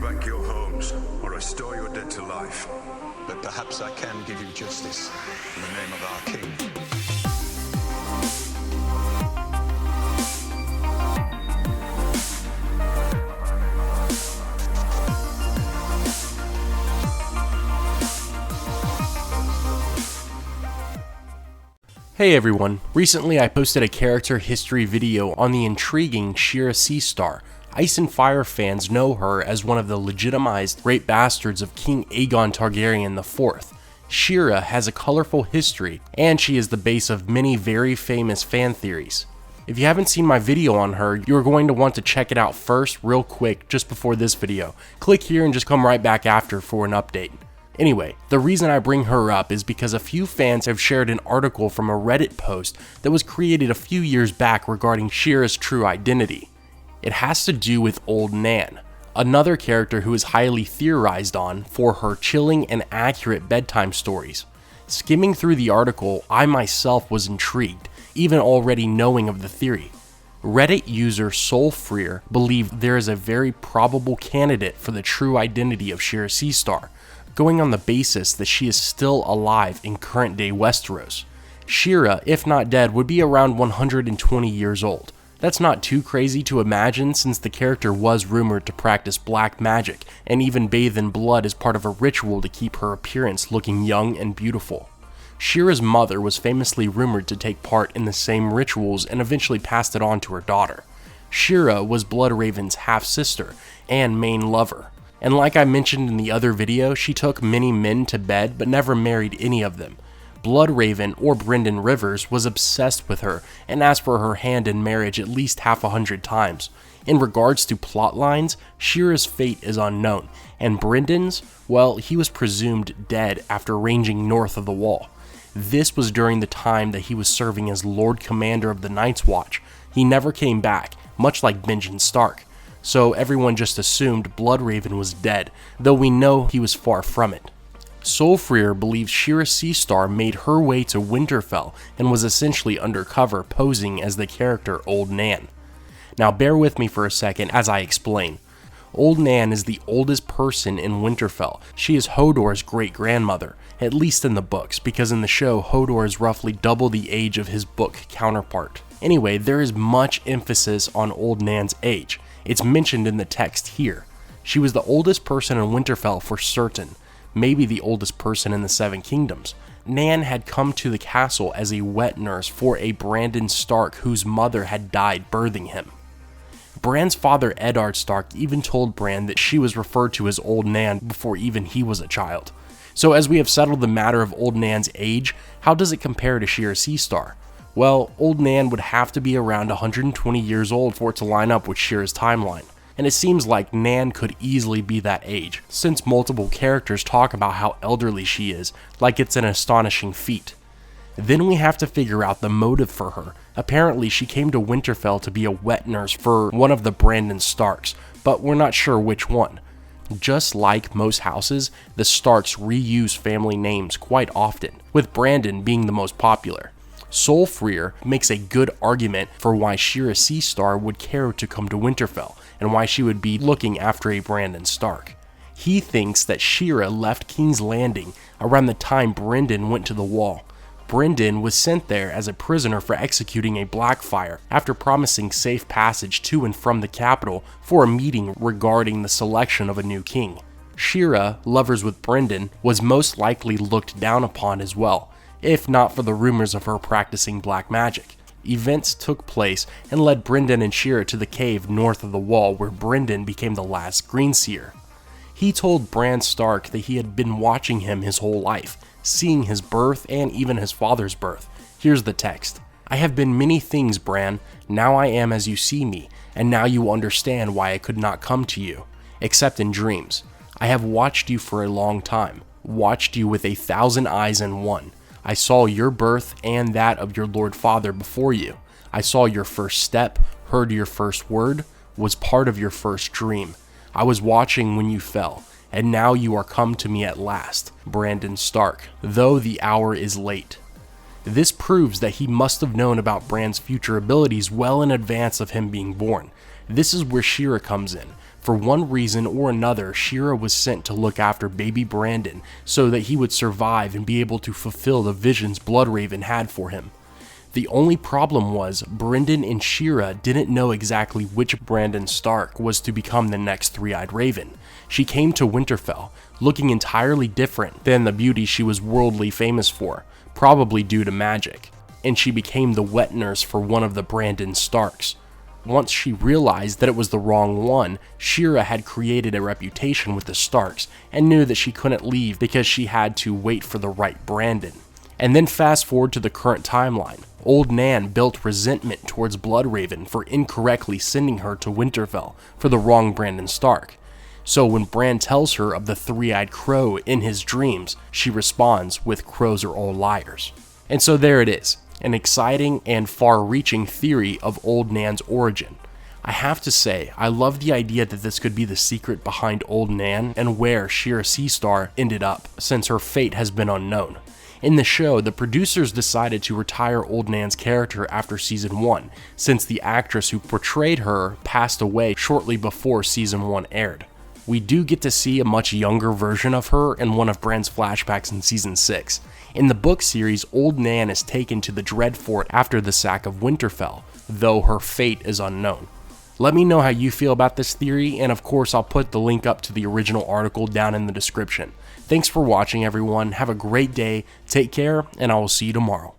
back your homes, or restore your dead to life. But perhaps I can give you justice in the name of our king. Hey everyone, recently I posted a character history video on the intriguing Shira Seastar. Ice and Fire fans know her as one of the legitimized great bastards of King Aegon Targaryen IV. Shira has a colorful history, and she is the base of many very famous fan theories. If you haven't seen my video on her, you are going to want to check it out first real quick just before this video. Click here and just come right back after for an update. Anyway, the reason I bring her up is because a few fans have shared an article from a Reddit post that was created a few years back regarding Shira's true identity. It has to do with Old Nan, another character who is highly theorized on for her chilling and accurate bedtime stories. Skimming through the article, I myself was intrigued, even already knowing of the theory. Reddit user Soulfreer believed there is a very probable candidate for the true identity of Shira Seastar, going on the basis that she is still alive in current-day Westeros. Shira, if not dead, would be around 120 years old. That's not too crazy to imagine since the character was rumored to practice black magic and even bathe in blood as part of a ritual to keep her appearance looking young and beautiful. Shira's mother was famously rumored to take part in the same rituals and eventually passed it on to her daughter. Shira was Bloodraven's half-sister and main lover. And like I mentioned in the other video, she took many men to bed but never married any of them. Bloodraven, or Brynden Rivers, was obsessed with her and asked for her hand in marriage at least half 100 times. In regards to plot lines, Shira's fate is unknown, and Brendan's, well, he was presumed dead after ranging north of the Wall. This was during the time that he was serving as Lord Commander of the Night's Watch. He never came back, much like Benjen Stark. So everyone just assumed Bloodraven was dead, though we know he was far from it. Soulfreer believes Shira Seastar made her way to Winterfell and was essentially undercover posing as the character Old Nan. Now bear with me for a second as I explain. Old Nan is the oldest person in Winterfell. She is Hodor's great-grandmother, at least in the books, because in the show Hodor is roughly double the age of his book counterpart. Anyway, there is much emphasis on Old Nan's age. It's mentioned in the text here. She was the oldest person in Winterfell for certain, maybe the oldest person in the Seven Kingdoms. Nan had come to the castle as a wet nurse for a Brandon Stark whose mother had died birthing him. Bran's father Eddard Stark even told Bran that she was referred to as Old Nan before even he was a child. So as we have settled the matter of Old Nan's age, how does it compare to Shira Seastar? Well, Old Nan would have to be around 120 years old for it to line up with Shira's timeline, and it seems like Nan could easily be that age, since multiple characters talk about how elderly she is, like it's an astonishing feat. Then we have to figure out the motive for her. Apparently she came to Winterfell to be a wet nurse for one of the Brandon Starks, but we're not sure which one. Just like most houses, the Starks reuse family names quite often, with Brandon being the most popular. Soulfreer makes a good argument for why Shira Seastar would care to come to Winterfell, and why she would be looking after a Brandon Stark. He thinks that Shira left King's Landing around the time Brynden went to the Wall. Brynden was sent there as a prisoner for executing a Blackfire after promising safe passage to and from the capital for a meeting regarding the selection of a new king. Shira, lovers with Brynden, was most likely looked down upon as well, if not for the rumors of her practicing black magic. Events took place and led Brynden and Shira to the cave north of the Wall where Brynden became the last Greenseer. He told Bran Stark that he had been watching him his whole life, seeing his birth and even his father's birth. Here's the text. "I have been many things, Bran. Now I am as you see me, and now you understand why I could not come to you, except in dreams. I have watched you for a long time, watched you with 1,000 eyes in one. I saw your birth and that of your Lord Father before you. I saw your first step, heard your first word, was part of your first dream. I was watching when you fell, and now you are come to me at last, Brandon Stark, though the hour is late." This proves that he must have known about Bran's future abilities well in advance of him being born. This is where Shira comes in. For one reason or another, Shira was sent to look after baby Brandon so that he would survive and be able to fulfill the visions Bloodraven had for him. The only problem was Brendan and Shira didn't know exactly which Brandon Stark was to become the next Three-Eyed Raven. She came to Winterfell looking entirely different than the beauty she was worldly famous for, probably due to magic, and she became the wet nurse for one of the Brandon Starks. Once she realized that it was the wrong one, Shira had created a reputation with the Starks and knew that she couldn't leave because she had to wait for the right Brandon. And then fast forward to the current timeline. Old Nan built resentment towards Bloodraven for incorrectly sending her to Winterfell for the wrong Brandon Stark. So when Bran tells her of the three-eyed crow in his dreams, she responds with crows are all liars. And so there it is, an exciting and far-reaching theory of Old Nan's origin. I have to say, I love the idea that this could be the secret behind Old Nan and where Shira Seastar ended up, since her fate has been unknown. In the show, the producers decided to retire Old Nan's character after season 1, since the actress who portrayed her passed away shortly before season 1 aired. We do get to see a much younger version of her in one of Bran's flashbacks in season 6. In the book series, Old Nan is taken to the Dreadfort after the sack of Winterfell, though her fate is unknown. Let me know how you feel about this theory, and of course I'll put the link up to the original article down in the description. Thanks for watching everyone, have a great day, take care, and I will see you tomorrow.